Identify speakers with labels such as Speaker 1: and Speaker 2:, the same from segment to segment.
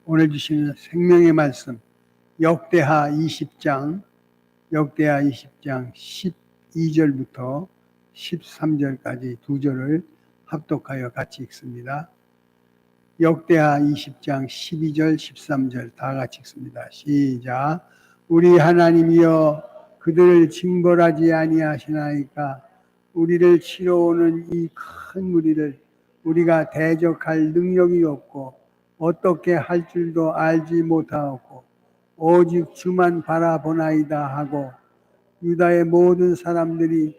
Speaker 1: 오늘 주시는 생명의 말씀 역대하 20장 12절부터 13절까지 두 절을 합독하여 같이 읽습니다. 역대하 20장 12절 13절 다 같이 읽습니다. 시작. 우리 하나님이여 그들을 징벌하지 아니하시나이까 우리를 치러 오는 이 큰 무리를 우리가 대적할 능력이 없고 어떻게 할 줄도 알지 못하고 오직 주만 바라보나이다 하고 유다의 모든 사람들이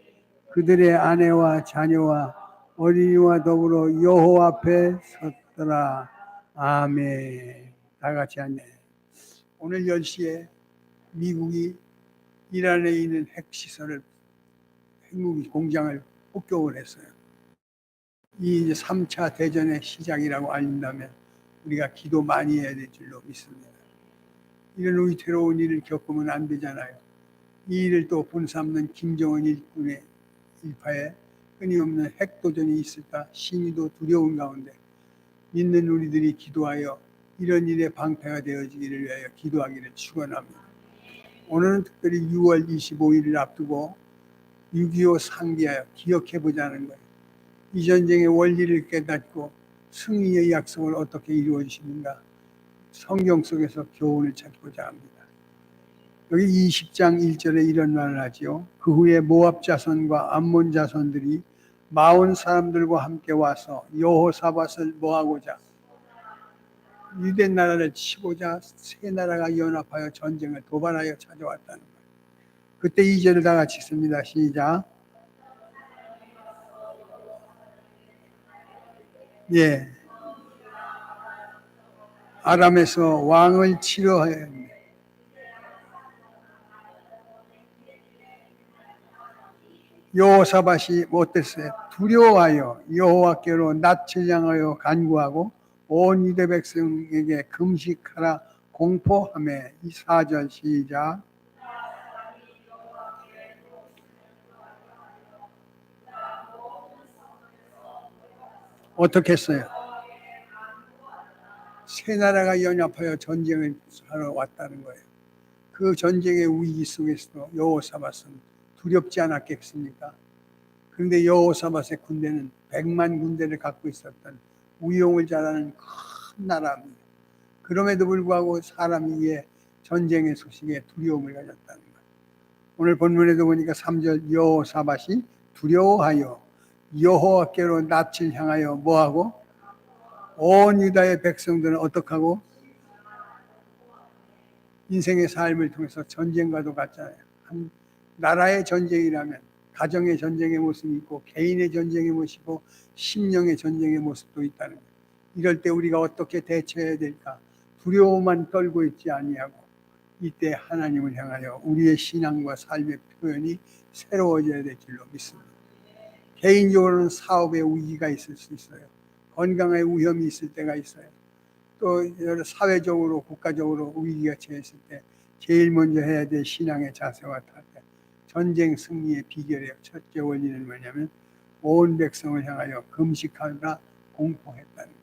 Speaker 1: 그들의 아내와 자녀와 어린이와 더불어 여호와 앞에 섰더라. 아멘. 다 같이 앉네. 오늘 10시에 미국이 이란에 있는 핵시설을 핵무기 공장을 폭격을 했어요. 이 3차 대전의 시작이라고 알린다면 우리가 기도 많이 해야 될 줄로 믿습니다. 이런 위태로운 일을 겪으면 안 되잖아요. 이 일을 또 본삼는 김정은 일군의 일파에 끊임없는 핵도전이 있을까 심히도 두려운 가운데 믿는 우리들이 기도하여 이런 일에 방패가 되어지기를 위하여 기도하기를 축원합니다. 오늘은 특별히 6월 25일을 앞두고 6.25 상기하여 기억해보자는 거예요. 이 전쟁의 원리를 깨닫고 승리의 약속을 어떻게 이루어 주시는가 성경 속에서 교훈을 찾고자 합니다. 여기 20장 1절에 이런 말을 하지요. 그 후에 모압 자손과 암몬 자손들이 마온 사람들과 함께 와서 여호사밧을 모하고자 유대 나라를 치고자 세 나라가 연합하여 전쟁을 도발하여 찾아왔다는 거예요. 그때 2절을 다 같이 읽습니다. 시작. 예. 아람에서 왕을 치러 하였네. 여호사밧이 못됐어요. 두려워하여 여호와께로 낯을 향하여 간구하고 온 유대 백성에게 금식하라 공포하며 이 4절 시작. 어떻게 했어요? 세 나라가 연합하여 전쟁을 하러 왔다는 거예요. 그 전쟁의 위기 속에서도 여호사밧은 두렵지 않았겠습니까? 그런데 여호사밧의 군대는 100만 군대를 갖고 있었던 우용을 잘하는 큰 나라입니다. 그럼에도 불구하고 사람이 왜 전쟁의 소식에 두려움을 가졌다는 거예요. 오늘 본문에도 보니까 3절 여호사밧이 두려워하여 여호와께로 낯을 향하여 뭐하고 온 유다의 백성들은 어떻게 하고 인생의 삶을 통해서 전쟁과도 같잖아요. 한 나라의 전쟁이라면 가정의 전쟁의 모습이 있고 개인의 전쟁의 모습이고 심령의 전쟁의 모습도 있다는 거예요. 이럴 때 우리가 어떻게 대처해야 될까? 두려움만 떨고 있지 아니하고 이때 하나님을 향하여 우리의 신앙과 삶의 표현이 새로워져야 될 줄로 믿습니다. 개인적으로는 사업에 위기가 있을 수 있어요. 건강에 위험이 있을 때가 있어요. 또 사회적으로 국가적으로 위기가 처했을 때 제일 먼저 해야 될 신앙의 자세와 탈때 전쟁 승리의 비결의 첫째 원리는 뭐냐면 온 백성을 향하여 금식하라 공포했다는 거예요.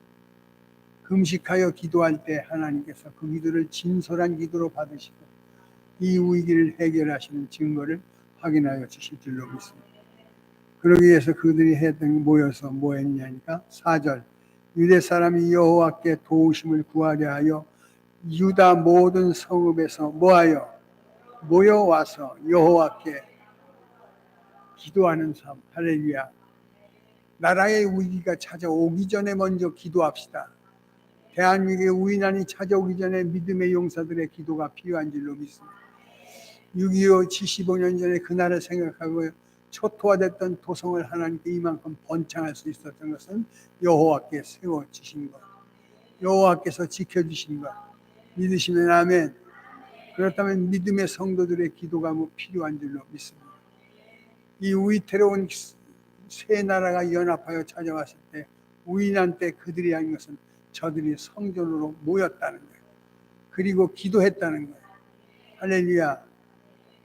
Speaker 1: 금식하여 기도할 때 하나님께서 그 기도를 진솔한 기도로 받으시고 이 위기를 해결하시는 증거를 확인하여 주실 줄로 믿습니다. 그러기 위해서 그들이 모여서 뭐 했냐니까 4절 유대 사람이 여호와께 도우심을 구하려 하여 유다 모든 성읍에서 뭐하여 모여와서 여호와께 기도하는 삶. 할렐루야. 나라의 위기가 찾아오기 전에 먼저 기도합시다. 대한민국의 위난이 찾아오기 전에 믿음의 용사들의 기도가 필요한 줄로 믿습니다. 6.25 75년 전에 그날을 생각하고 초토화됐던 도성을 하나님께 이만큼 번창할 수 있었던 것은 여호와께 세워주신 것, 여호와께서 지켜주신 것 믿으시면 아멘. 그렇다면 믿음의 성도들의 기도가 필요한 줄로 믿습니다. 이 위태로운 세 나라가 연합하여 찾아왔을 때 위난 때 그들이 한 것은 저들이 성전으로 모였다는 거예요. 그리고 기도했다는 거예요. 할렐루야.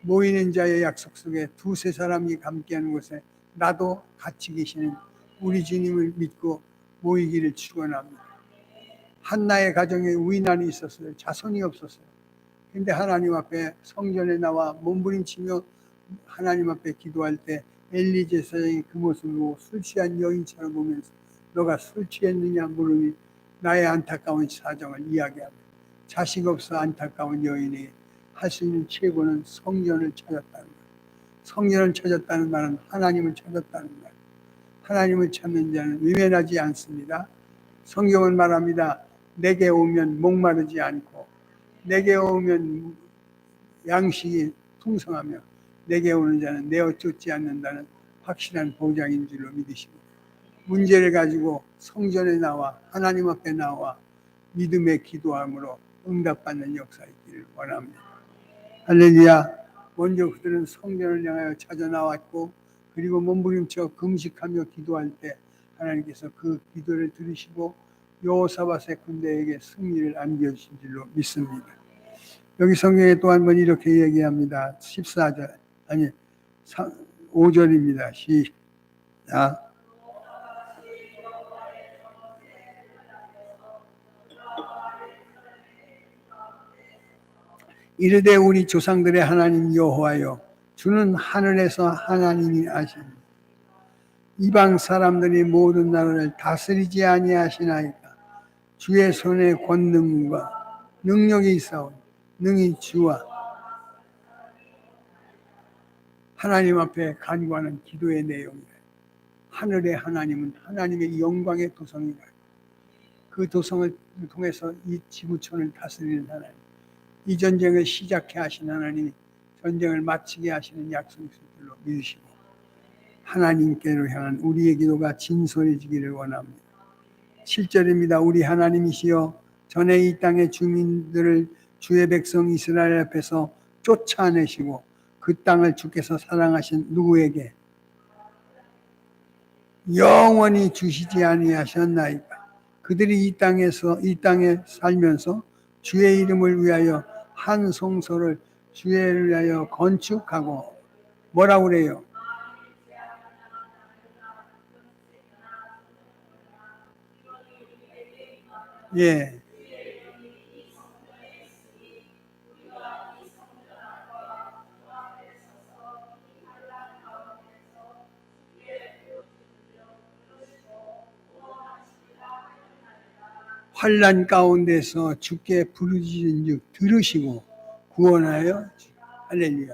Speaker 1: 모이는 자의 약속 속에 두세 사람이 함께하는 곳에 나도 같이 계시는 우리 주님을 믿고 모이기를 축원합니다. 한나의 가정에 위난이 있었어요. 자손이 없었어요. 근데 하나님 앞에 성전에 나와 몸부림치며 하나님 앞에 기도할 때 엘리 제사장이 그 모습을 보고 술 취한 여인처럼 보면서 너가 술 취했느냐 물으니 나의 안타까운 사정을 이야기합니다. 자식 없어 안타까운 여인이 할 수 있는 최고는 성전을 찾았다는 거예요. 성전을 찾았다는 말은 하나님을 찾았다는 거예요. 하나님을 찾는 자는 외면하지 않습니다. 성경은 말합니다. 내게 오면 목마르지 않고 내게 오면 양식이 풍성하며 내게 오는 자는 내어 쫓지 않는다는 확실한 보장인 줄로 믿으시고 문제를 가지고 성전에 나와 하나님 앞에 나와 믿음의 기도함으로 응답받는 역사 있기를 원합니다. 할렐루야. 먼저 그들은 성전을 향하여 찾아 나왔고 그리고 몸부림쳐 금식하며 기도할 때 하나님께서 그 기도를 들으시고 여호사밧의 군대에게 승리를 안겨주신 줄로 믿습니다. 여기 성경에 또 한 번 이렇게 얘기합니다. 14절 아니 5절입니다. 시작. 이르되 우리 조상들의 하나님 여호와여 주는 하늘에서 하나님이 하시니 이방 사람들이 모든 나라를 다스리지 아니하시나이까. 주의 손에 권능과 능력이 있사오니 능히 주와 하나님 앞에 간구하는 기도의 내용이다. 하늘의 하나님은 하나님의 영광의 도성이다. 그 도성을 통해서 이 지구촌을 다스리는 하나님, 이 전쟁을 시작해 하신 하나님이 전쟁을 마치게 하시는 약속의 줄로 믿으시고 하나님께로 향한 우리의 기도가 진솔해지기를 원합니다. 7절입니다. 우리 하나님이시여 전에 이 땅의 주민들을 주의 백성 이스라엘 앞에서 쫓아내시고 그 땅을 주께서 사랑하신 누구에게 영원히 주시지 아니하셨나이까. 그들이 이 땅에 살면서 주의 이름을 위하여 한 성소를 주를 위하여 건축하고 뭐라고 그래요? 예. 환난 가운데서 주께 부르짖은즉 들으시고 구원하여 할렐루야.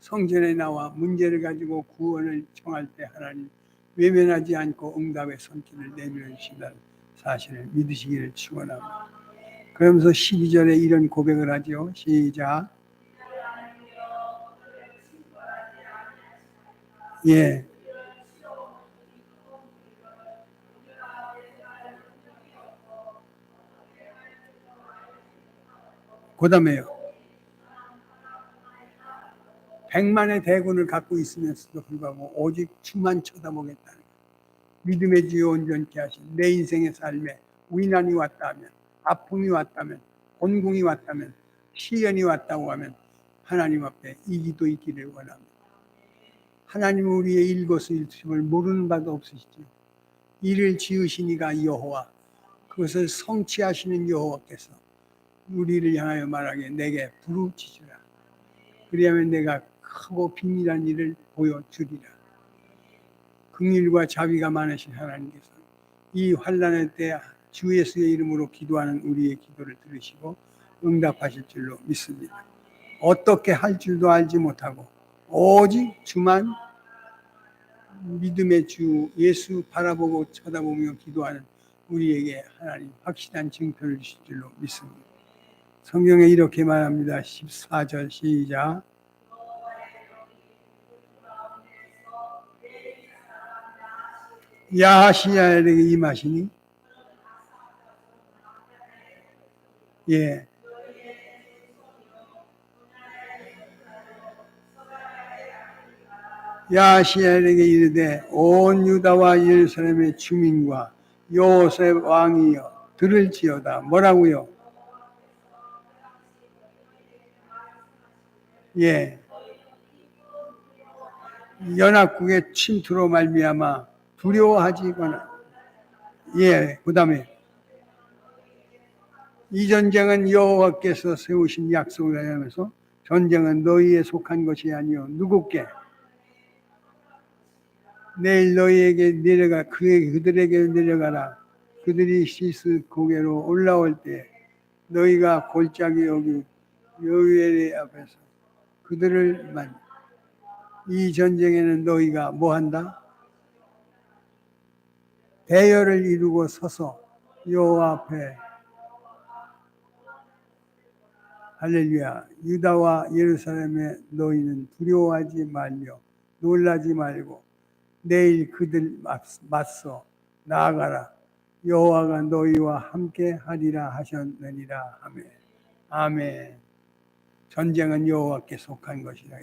Speaker 1: 성전에 나와 문제를 가지고 구원을 청할 때 하나님 외면하지 않고 응답의 손길을 내밀으신다는 사실을 믿으시기를 축원합니다. 그러면서 12절에 이런 고백을 하죠. 시작. 예. 그 다음에요. 100만의 대군을 갖고 있으면서도 불구하고 오직 주만 쳐다보겠다는 믿음의 주여 온전케 하신 내 인생의 삶에 위난이 왔다면 아픔이 왔다면 곤궁이 왔다면 시련이 왔다고 하면 하나님 앞에 이 기도 있기를 원합니다. 하나님은 우리의 일거수일투족을 모르는 바도 없으시죠. 이를 지으시니가 여호와 그것을 성취하시는 여호와께서 우리를 향하여 말하기에 내게 부르짖으라. 그리하면 내가 크고 비밀한 일을 보여주리라. 긍휼과 자비가 많으신 하나님께서 이 환난의 때 주 예수의 이름으로 기도하는 우리의 기도를 들으시고 응답하실 줄로 믿습니다. 어떻게 할 줄도 알지 못하고 오직 주만 믿음의 주 예수 바라보고 쳐다보며 기도하는 우리에게 하나님 확실한 증표를 주실 줄로 믿습니다. 성경에 이렇게 말합니다. 14절 시작. 야시야에게 임하시니 예. 야시야에게 이르되 온 유다와 예루살렘의 주민과 요셉 왕이여 들을지어다. 뭐라고요? 예. 연합국의 침투로 말미암아 두려워하지거나 예. 그다음에 이 전쟁은 여호와께서 세우신 약속을 하면서 전쟁은 너희에 속한 것이 아니요 누구께 내일 너희에게 내려가 그들에게 내려가라. 그들이 시스 고개로 올라올 때 너희가 골짜기 여기 여호와 앞에서 그들을 만. 이 전쟁에는 너희가 뭐한다? 대열을 이루고 서서 여호와 앞에 할렐루야. 유다와 예루살렘에 너희는 두려워하지 말며 놀라지 말고 내일 그들 맞서 나아가라. 여호와가 너희와 함께 하리라 하셨느니라. 아멘. 아멘. 전쟁은 여호와께 속한 것이라.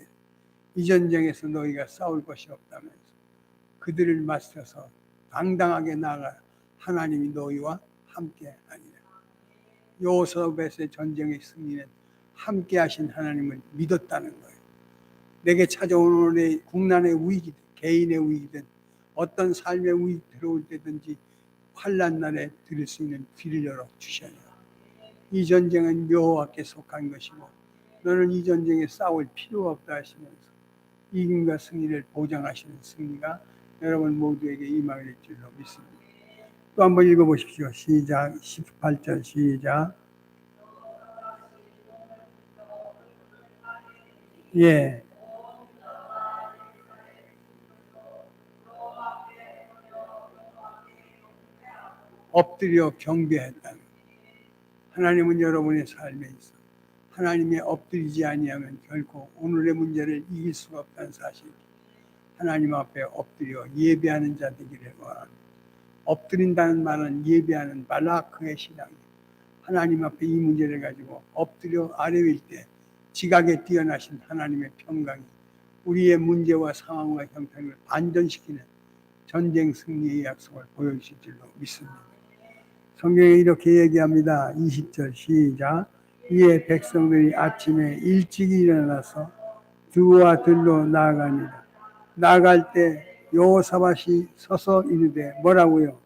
Speaker 1: 이 전쟁에서 너희가 싸울 것이 없다면서 그들을 맞서서 당당하게 나아가라. 하나님이 너희와 함께 하리라. 여호사밧의 전쟁의 승리는 함께 하신 하나님을 믿었다는 거예요. 내게 찾아온 오늘의 국난의 위기든 개인의 위기든 어떤 삶의 위기 들어올 때든지 환난 날에 들을 수 있는 귀를 열어 주셔야 해요. 이 전쟁은 여호와께 속한 것이고 너는 이 전쟁에 싸울 필요가 없다 하시면서 이김과 승리를 보장하시는 승리가 여러분 모두에게 임하게 될 줄로 믿습니다. 또 한번 읽어보십시오. 시작. 18절 시작. 예. 엎드려 경배했다는 하나님은 여러분의 삶에 있어 하나님의 엎드리지 아니하면 결코 오늘의 문제를 이길 수가 없다는 사실. 하나님 앞에 엎드려 예배하는 자 되기를 원합니다. 엎드린다는 말은 예배하는 말라크의 신앙이에요. 하나님 앞에 이 문제를 가지고 엎드려 아뢰일 때 지각에 뛰어나신 하나님의 평강이 우리의 문제와 상황과 형편을 반전시키는 전쟁 승리의 약속을 보여주실 줄로 믿습니다. 성경에 이렇게 얘기합니다. 20절 시작. 이에 백성들이 아침에 일찍 일어나서 두와 들로 나아가니라. 나아갈 때 여호사밧이 서서 이르되 뭐라고요?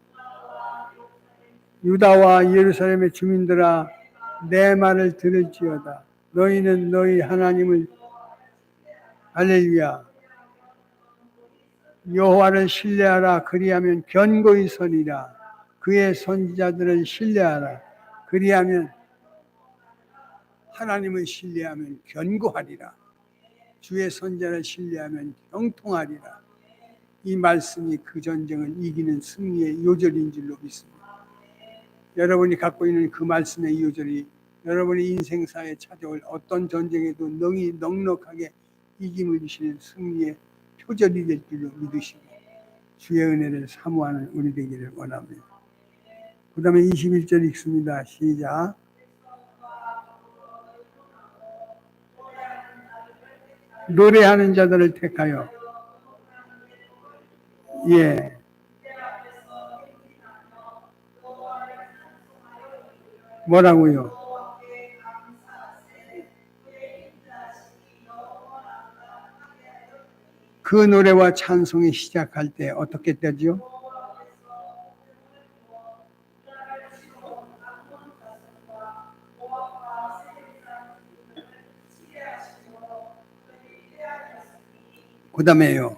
Speaker 1: 유다와 예루살렘의 주민들아 내 말을 들을지어다. 너희는 너희 하나님을 할렐루야 여호와를 신뢰하라. 그리하면 견고히 서리라. 그의 선지자들을 신뢰하라. 그리하면 하나님을 신뢰하면 견고하리라. 주의 선지자를 신뢰하면 형통하리라. 이 말씀이 그 전쟁을 이기는 승리의 요절인 줄로 믿습니다. 여러분이 갖고 있는 그 말씀의 요절이 여러분의 인생사에 찾아올 어떤 전쟁에도 능히 넉넉하게 이김을 주시는 승리의 표절이 될 줄로 믿으시고 주의 은혜를 사모하는 우리 되기를 원합니다. 그 다음에 21절 읽습니다. 시작. 노래하는 자들을 택하여 예. 뭐라고요? 그 노래와 찬송이 시작할 때 어떻게 되죠? 그 다음에요.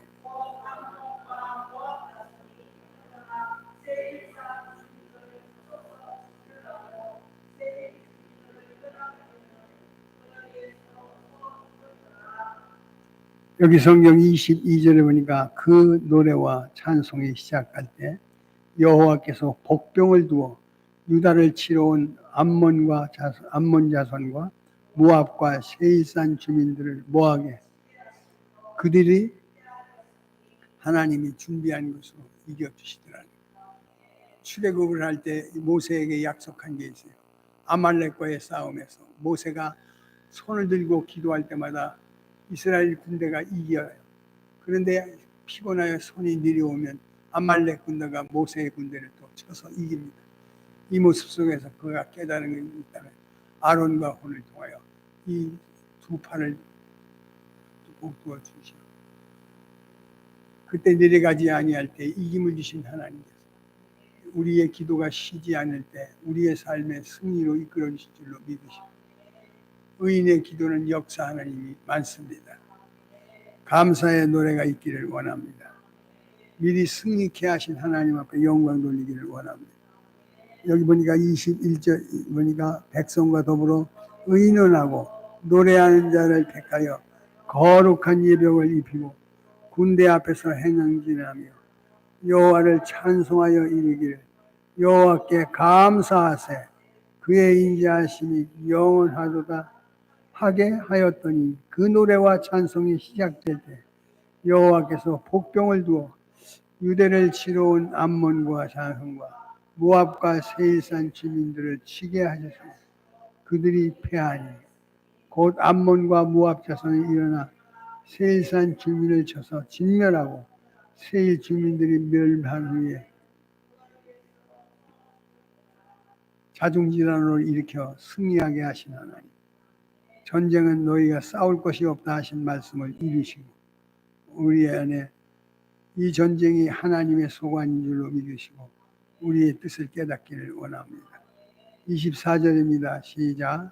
Speaker 1: 여기 성경 22절에 보니까 그 노래와 찬송이 시작할 때 여호와께서 복병을 두어 유다를 치러 온 암몬 자손과 모압과 세일산 주민들을 뭐하게 그들이 하나님이 준비한 것으로 이겨주시더라고요. 출애굽을 할 때 모세에게 약속한 게 있어요. 아말렉과의 싸움에서 모세가 손을 들고 기도할 때마다 이스라엘 군대가 이겨요. 그런데 피곤하여 손이 내려오면 아말렉 군대가 모세의 군대를 또 쳐서 이깁니다. 이 모습 속에서 그가 깨달은 게 있다면 아론과 혼을 통하여 이 두 팔을 복두어 주시오. 그때 내려가지 아니할 때 이김을 주신 하나님께서 우리의 기도가 쉬지 않을 때 우리의 삶의 승리로 이끌어 주실 줄로 믿으시고, 의인의 기도는 역사하는 힘이 많습니다. 감사의 노래가 있기를 원합니다. 미리 승리케 하신 하나님 앞에 영광 돌리기를 원합니다. 여기 보니까 21절 보니까 백성과 더불어 의논하고 노래하는 자를 택하여 거룩한 예병을 입히고 군대 앞에서 행진하며 여호와를 찬송하여 이르기를 여호와께 감사하세 그의 인자하심이 영원하도다 하게 하였더니 그 노래와 찬송이 시작될 때 여호와께서 복병을 두어 유대를 치러 온 암몬과 자손과 모압과 세일산 주민들을 치게 하셔서 그들이 패하니 곧 암몬과 모압 자손이 일어나 세일산 주민을 쳐서 진멸하고 세일 주민들이 멸망한 후에 자중질환으로 일으켜 승리하게 하신 하나님, 전쟁은 너희가 싸울 것이 없다 하신 말씀을 이루시고 우리 안에 이 전쟁이 하나님의 소관인 줄로 믿으시고 우리의 뜻을 깨닫기를 원합니다. 24절입니다. 시작.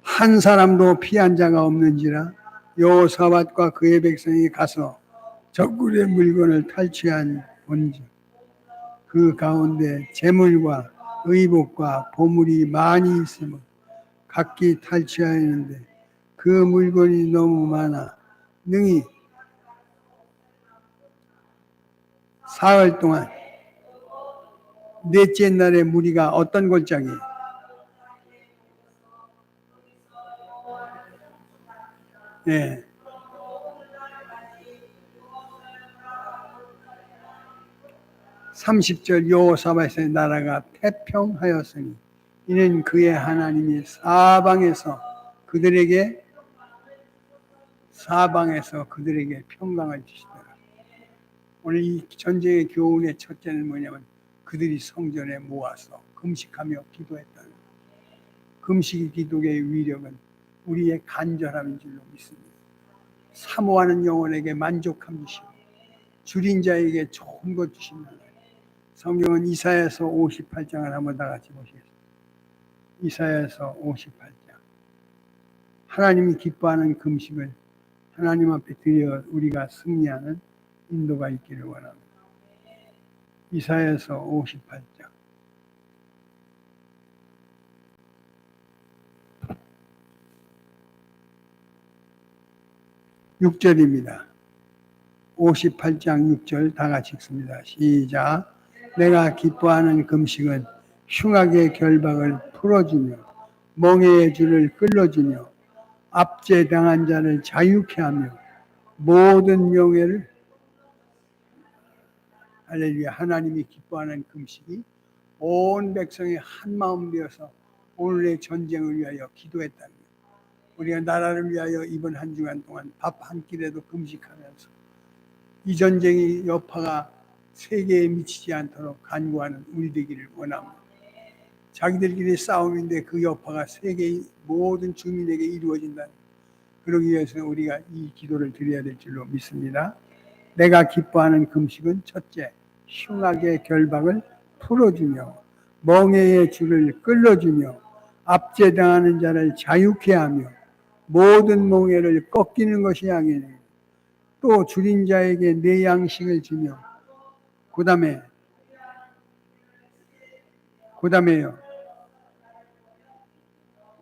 Speaker 1: 한 사람도 피한 자가 없는지라 여호사밧과 그의 백성이 가서 적군의 물건을 탈취한 본즉 그 가운데 재물과 의복과 보물이 많이 있으므로 각기 탈취하였는데 그 물건이 너무 많아 능히 사흘 동안 넷째 날의 무리가 어떤 골짜기 네. (30절) 여호사밧의 나라가 태평하였으니 이는 그의 하나님이 사방에서 그들에게 평강을 주시더라. 오늘 이 전쟁의 교훈의 첫째는 뭐냐면 그들이 성전에 모아서 금식하며 기도했다는 거예요. 금식 기도의 위력은 우리의 간절함인 줄로 믿습니다. 사모하는 영혼에게 만족함 주시고 줄인 자에게 좋은 것 주신다. 성경은 이사야서 58장을 한번 다 같이 보시겠습니다. 이사야서 58장. 하나님이 기뻐하는 금식을 하나님 앞에 드려 우리가 승리하는 인도가 있기를 원합니다. 이사야서 58장. (6절입니다) 58장 6절 다 같이 읽습니다. 시작. 내가 기뻐하는 금식은 흉악의 결박을 풀어주며 멍에의 줄을 끌어주며 압제당한 자를 자유케 하며 모든 명예를 할렐루야. 하나님이 기뻐하는 금식이 온 백성이 한마음 되어서 오늘의 전쟁을 위하여 기도했다는 거예요. 우리가 나라를 위하여 이번 한 주간 동안 밥 한 끼라도 금식하면서 이 전쟁이 여파가 세계에 미치지 않도록 간구하는 우리 되기를 원합니다. 자기들끼리 싸움인데 그 여파가 세계의 모든 주민에게 이루어진다는, 그러기 위해서 우리가 이 기도를 드려야 될 줄로 믿습니다. 내가 기뻐하는 금식은 첫째, 흉악의 결박을 풀어주며 멍에의 줄을 끌어주며 압제당하는 자를 자유케 하며 모든 멍에를 꺾이는 것이 악이니 또 줄인 자에게 내 양식을 주며 그 다음에요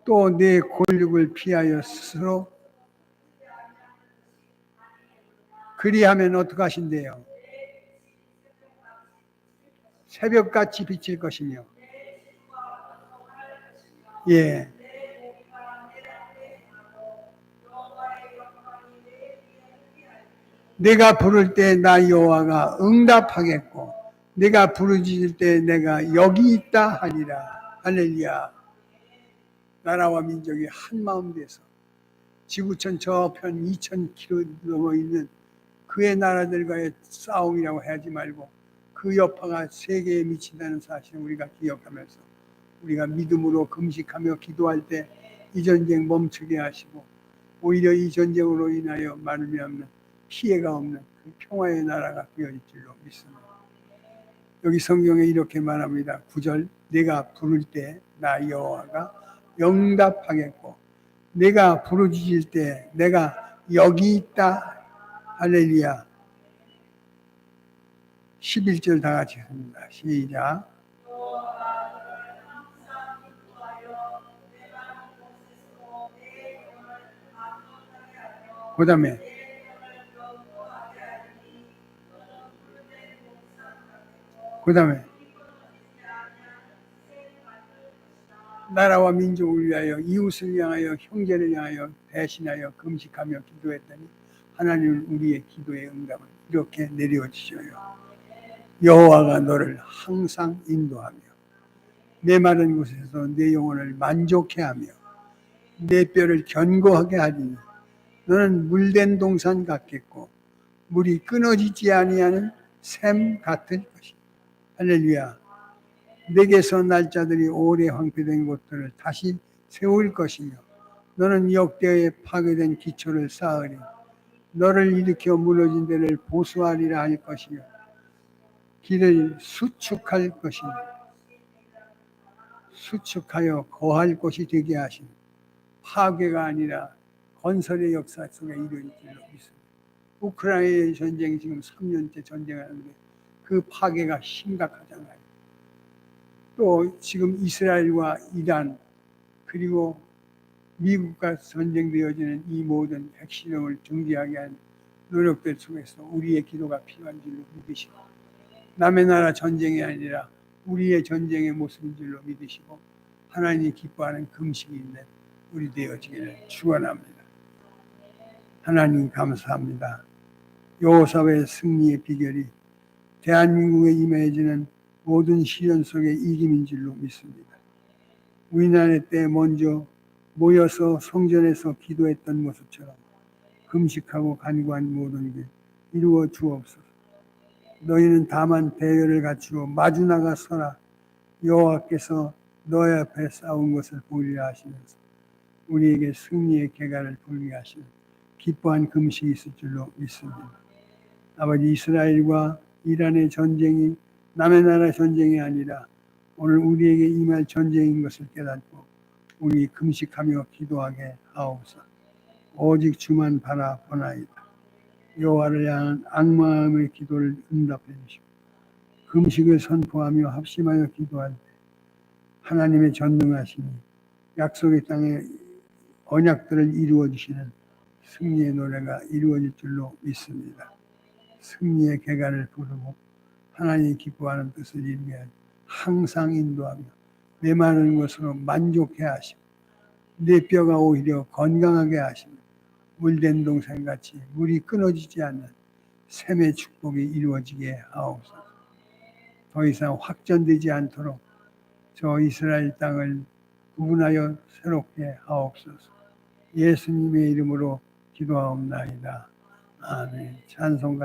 Speaker 1: 또 내 권력을 피하여 스스로 그리하면 어떻게 하신대요? 새벽같이 비칠 것이며 예. 내가 부를 때 나 여호와가 응답하겠고 내가 부르짖을 때 내가 여기 있다 하리라. 할렐루야. 나라와 민족이 한마음 돼서 지구촌 저편 2000km 넘어 있는 그의 나라들과의 싸움이라고 하지 말고 그 여파가 세계에 미친다는 사실을 우리가 기억하면서 우리가 믿음으로 금식하며 기도할 때 이 전쟁 멈추게 하시고 오히려 이 전쟁으로 인하여 말미암는 피해가 없는 그 평화의 나라가 되어질 줄로 믿습니다. 여기 성경에 이렇게 말합니다. 9절 내가 부를 때 나 여호와가 응답하겠고 내가 부르짖을 때 내가 여기 있다. 할렐루야. 11절 다 같이 합니다. 시작. 그 다음에 나라와 민족을 위하여 이웃을 향하여 형제를 향하여 대신하여 금식하며 기도했더니 하나님은 우리의 기도의 응답을 이렇게 내려주셔요. 여호와가 너를 항상 인도하며 내 마른 곳에서 내 영혼을 만족해 하며 내 뼈를 견고하게 하리니 너는 물된 동산 같겠고 물이 끊어지지 아니하는 샘 같을 것이다. 할렐루야. 내게서 날짜들이 오래 황폐된 곳들을 다시 세울 것이며 너는 역대에 파괴된 기초를 쌓으리 너를 일으켜 무너진 데를 보수하리라 할 것이며 길을 수축할 것이며 수축하여 거할 곳이 되게 하시니 파괴가 아니라 건설의 역사 속에 이르는 줄로 믿습니다. 우크라이나 전쟁이 지금 3년째 전쟁하는데 그 파괴가 심각하잖아요. 또 지금 이스라엘과 이란 그리고 미국과 전쟁되어지는 이 모든 핵실험을 중지하게 한 노력들 속에서 우리의 기도가 필요한 줄로 믿으시고 남의 나라 전쟁이 아니라 우리의 전쟁의 모습인 줄로 믿으시고 하나님이 기뻐하는 금식이 있는 우리 되어지기를 축원합니다. 하나님 감사합니다. 여호사의 승리의 비결이 대한민국에 임해지는 모든 시련 속의 이김인 줄로 믿습니다. 위난의 때 먼저 모여서 성전에서 기도했던 모습처럼 금식하고 간구한 모든 게 이루어 주옵소서. 너희는 다만 대열을 갖추고 마주 나가 서라. 여호와께서 너희 앞에 싸운 것을 보리라 하시면서 우리에게 승리의 계가를 불게 하시는 기뻐한 금식이 있을 줄로 믿습니다. 아버지 이스라엘과 이란의 전쟁이 남의 나라 전쟁이 아니라 오늘 우리에게 임할 전쟁인 것을 깨닫고 우리 금식하며 기도하게 하옵소서. 오직 주만 바라보나이다. 여호와를 향한 악마음의 기도를 응답해 주시고 금식을 선포하며 합심하여 기도할 때 하나님의 전능하시니 약속의 땅에 언약들을 이루어 주시는 승리의 노래가 이루어질 줄로 믿습니다. 승리의 계가를 부르고 하나님이 기뻐하는 뜻을 이루게 항상 인도하며 메마른 것으로 만족해 하시고 내 뼈가 오히려 건강하게 하시며 물된 동산같이 물이 끊어지지 않는 샘의 축복이 이루어지게 하옵소서. 더 이상 확전되지 않도록 저 이스라엘 땅을 구분하여 새롭게 하옵소서. 예수님의 이름으로 기도하옵나이다. 아멘. 찬송가